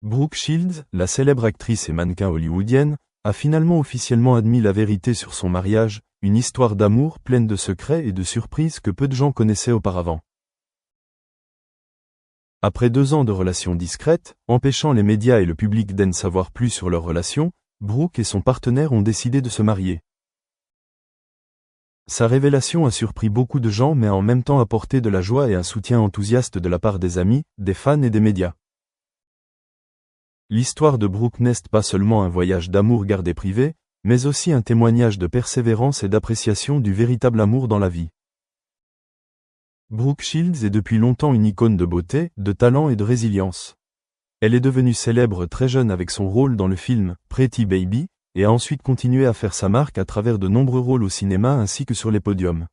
Brooke Shields, la célèbre actrice et mannequin hollywoodienne, a finalement officiellement admis la vérité sur son mariage, une histoire d'amour pleine de secrets et de surprises que peu de gens connaissaient auparavant. Après 2 ans de relations discrètes, empêchant les médias et le public d'en savoir plus sur leur relation, Brooke et son partenaire ont décidé de se marier. Sa révélation a surpris beaucoup de gens mais a en même temps apporté de la joie et un soutien enthousiaste de la part des amis, des fans et des médias. L'histoire de Brooke n'est pas seulement un voyage d'amour gardé privé, mais aussi un témoignage de persévérance et d'appréciation du véritable amour dans la vie. Brooke Shields est depuis longtemps une icône de beauté, de talent et de résilience. Elle est devenue célèbre très jeune avec son rôle dans le film « Pretty Baby » et a ensuite continué à faire sa marque à travers de nombreux rôles au cinéma ainsi que sur les podiums.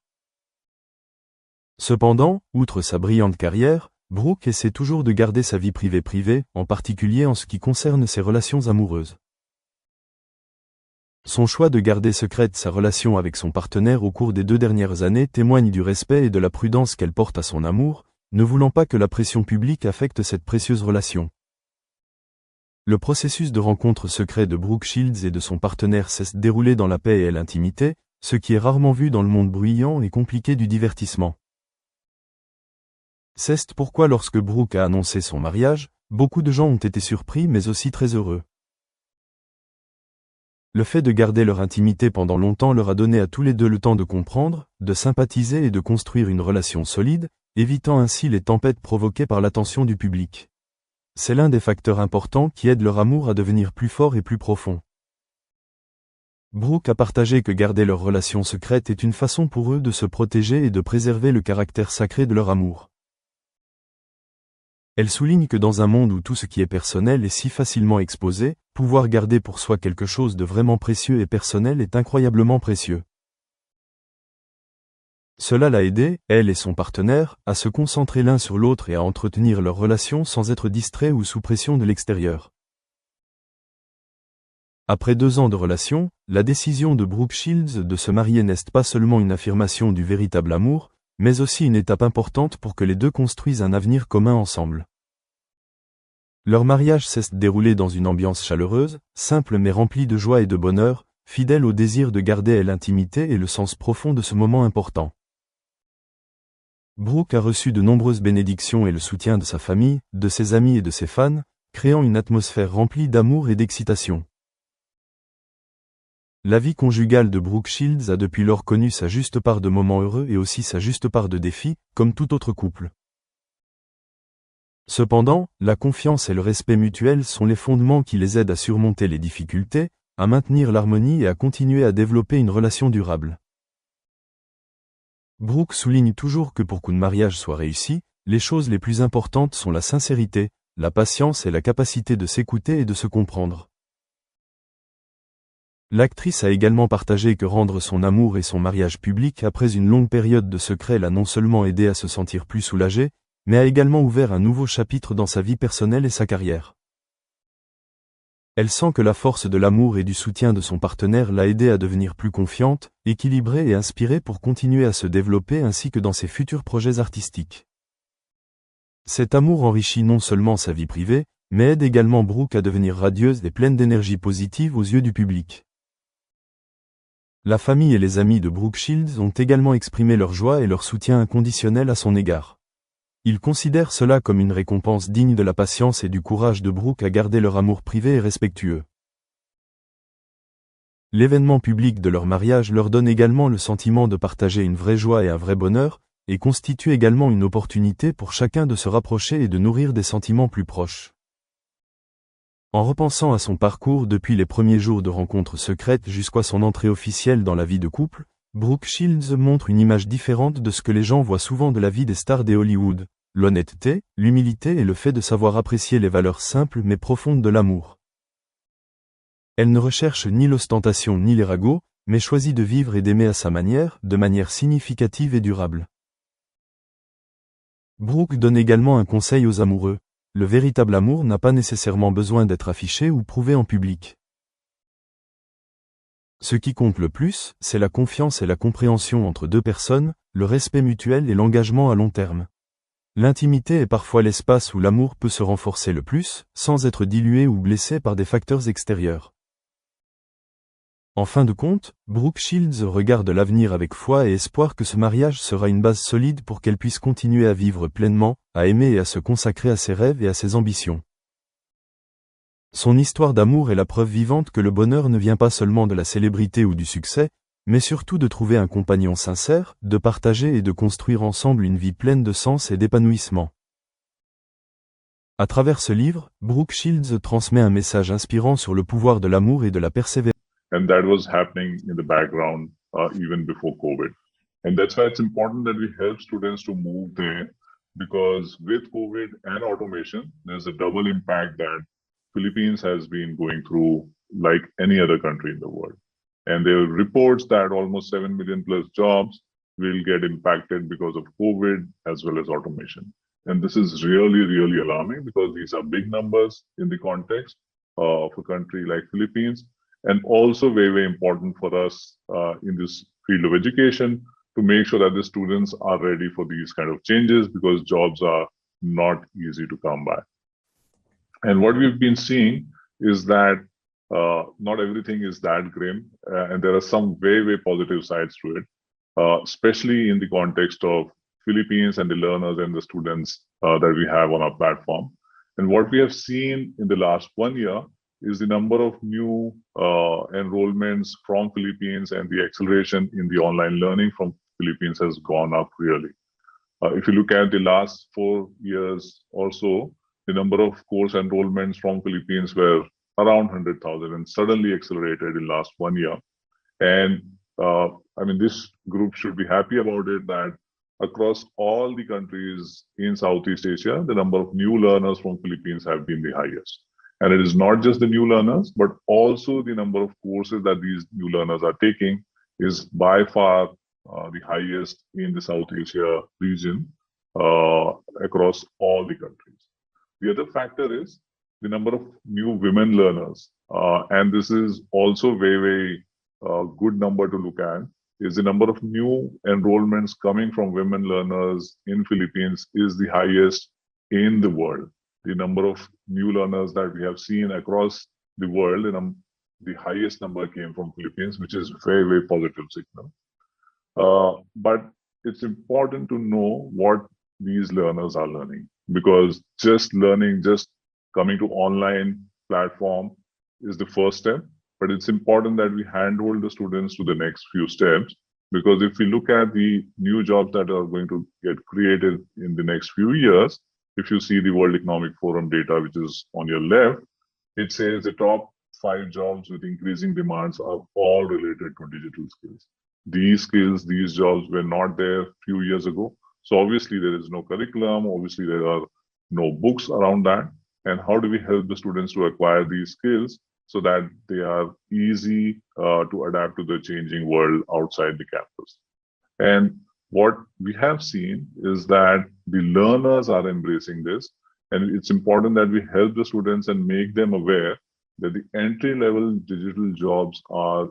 Cependant, outre sa brillante carrière, Brooke essaie toujours de garder sa vie privée, en particulier en ce qui concerne ses relations amoureuses. Son choix de garder secrète sa relation avec son partenaire au cours des 2 dernières années témoigne du respect et de la prudence qu'elle porte à son amour, ne voulant pas que la pression publique affecte cette précieuse relation. Le processus de rencontre secret de Brooke Shields et de son partenaire s'est déroulé dans la paix et l'intimité, ce qui est rarement vu dans le monde bruyant et compliqué du divertissement. C'est pourquoi lorsque Brooke a annoncé son mariage, beaucoup de gens ont été surpris mais aussi très heureux. Le fait de garder leur intimité pendant longtemps leur a donné à tous les deux le temps de comprendre, de sympathiser et de construire une relation solide, évitant ainsi les tempêtes provoquées par l'attention du public. C'est l'un des facteurs importants qui aident leur amour à devenir plus fort et plus profond. Brooke a partagé que garder leur relation secrète est une façon pour eux de se protéger et de préserver le caractère sacré de leur amour. Elle souligne que dans un monde où tout ce qui est personnel est si facilement exposé, pouvoir garder pour soi quelque chose de vraiment précieux et personnel est incroyablement précieux. Cela l'a aidé, elle et son partenaire, à se concentrer l'un sur l'autre et à entretenir leur relation sans être distraits ou sous pression de l'extérieur. Après 2 ans de relation, la décision de Brooke Shields de se marier n'est pas seulement une affirmation du véritable amour, mais aussi une étape importante pour que les deux construisent un avenir commun ensemble. Leur mariage s'est déroulé dans une ambiance chaleureuse, simple mais remplie de joie et de bonheur, fidèle au désir de garder l'intimité et le sens profond de ce moment important. Brooke a reçu de nombreuses bénédictions et le soutien de sa famille, de ses amis et de ses fans, créant une atmosphère remplie d'amour et d'excitation. La vie conjugale de Brooke Shields a depuis lors connu sa juste part de moments heureux et aussi sa juste part de défis, comme tout autre couple. Cependant, la confiance et le respect mutuel sont les fondements qui les aident à surmonter les difficultés, à maintenir l'harmonie et à continuer à développer une relation durable. Brooke souligne toujours que pour qu'un mariage soit réussi, les choses les plus importantes sont la sincérité, la patience et la capacité de s'écouter et de se comprendre. L'actrice a également partagé que rendre son amour et son mariage public après une longue période de secret l'a non seulement aidé à se sentir plus soulagée, mais a également ouvert un nouveau chapitre dans sa vie personnelle et sa carrière. Elle sent que la force de l'amour et du soutien de son partenaire l'a aidée à devenir plus confiante, équilibrée et inspirée pour continuer à se développer ainsi que dans ses futurs projets artistiques. Cet amour enrichit non seulement sa vie privée, mais aide également Brooke à devenir radieuse et pleine d'énergie positive aux yeux du public. La famille et les amis de Brooke Shields ont également exprimé leur joie et leur soutien inconditionnel à son égard. Ils considèrent cela comme une récompense digne de la patience et du courage de Brooke à garder leur amour privé et respectueux. L'événement public de leur mariage leur donne également le sentiment de partager une vraie joie et un vrai bonheur, et constitue également une opportunité pour chacun de se rapprocher et de nourrir des sentiments plus proches. En repensant à son parcours depuis les premiers jours de rencontres secrètes jusqu'à son entrée officielle dans la vie de couple, Brooke Shields montre une image différente de ce que les gens voient souvent de la vie des stars de Hollywood, l'honnêteté, l'humilité et le fait de savoir apprécier les valeurs simples mais profondes de l'amour. Elle ne recherche ni l'ostentation ni les ragots, mais choisit de vivre et d'aimer à sa manière, de manière significative et durable. Brooke donne également un conseil aux amoureux. Le véritable amour n'a pas nécessairement besoin d'être affiché ou prouvé en public. Ce qui compte le plus, c'est la confiance et la compréhension entre deux personnes, le respect mutuel et l'engagement à long terme. L'intimité est parfois l'espace où l'amour peut se renforcer le plus, sans être dilué ou blessé par des facteurs extérieurs. En fin de compte, Brooke Shields regarde l'avenir avec foi et espoir que ce mariage sera une base solide pour qu'elle puisse continuer à vivre pleinement, à aimer et à se consacrer à ses rêves et à ses ambitions. Son histoire d'amour est la preuve vivante que le bonheur ne vient pas seulement de la célébrité ou du succès, mais surtout de trouver un compagnon sincère, de partager et de construire ensemble une vie pleine de sens et d'épanouissement. À travers ce livre, Brooke Shields transmet un message inspirant sur le pouvoir de l'amour et de la persévérance. And that was happening in the background even before COVID. And that's why it's important that we help students to move there, because with COVID and automation, there's a double impact that Philippines has been going through like any other country in the world. And there are reports that almost 7 million plus jobs will get impacted because of COVID as well as automation. And this is really, really alarming because these are big numbers in the context of a country like Philippines, and also very, very important for us in this field of education to make sure that the students are ready for these kind of changes, because jobs are not easy to come by. And what we've been seeing is that not everything is that grim, and there are some very, very positive sides to it, especially in the context of Philippines and the learners and the students that we have on our platform. And what we have seen in the last 1 year is the number of new enrollments from Philippines, and the acceleration in the online learning from Philippines has gone up really. If you look at the last 4 years or so, the number of course enrollments from Philippines were around 100,000 and suddenly accelerated in last 1 year. And I mean, this group should be happy about it, that across all the countries in Southeast Asia, the number of new learners from Philippines have been the highest. And it is not just the new learners, but also the number of courses that these new learners are taking is by far the highest in the South Asia region across all the countries. The other factor is the number of new women learners. And this is also very, very good number to look at, is the number of new enrollments coming from women learners in Philippines is the highest in the world. The number of new learners that we have seen across the world, the highest number came from Philippines, which is very, very positive signal. But it's important to know what these learners are learning, because just learning, just coming to online platform is the first step. But it's important that we handhold the students to the next few steps, because if we look at the new jobs that are going to get created in the next few years, if you see the World Economic Forum data, which is on your left, it says the top 5 jobs with increasing demands are all related to digital skills. These skills, these jobs were not there a few years ago. So obviously there is no curriculum, obviously there are no books around that. And how do we help the students to acquire these skills so that they are easy to adapt to the changing world outside the campus? And what we have seen is that the learners are embracing this, and it's important that we help the students and make them aware that the entry-level digital jobs are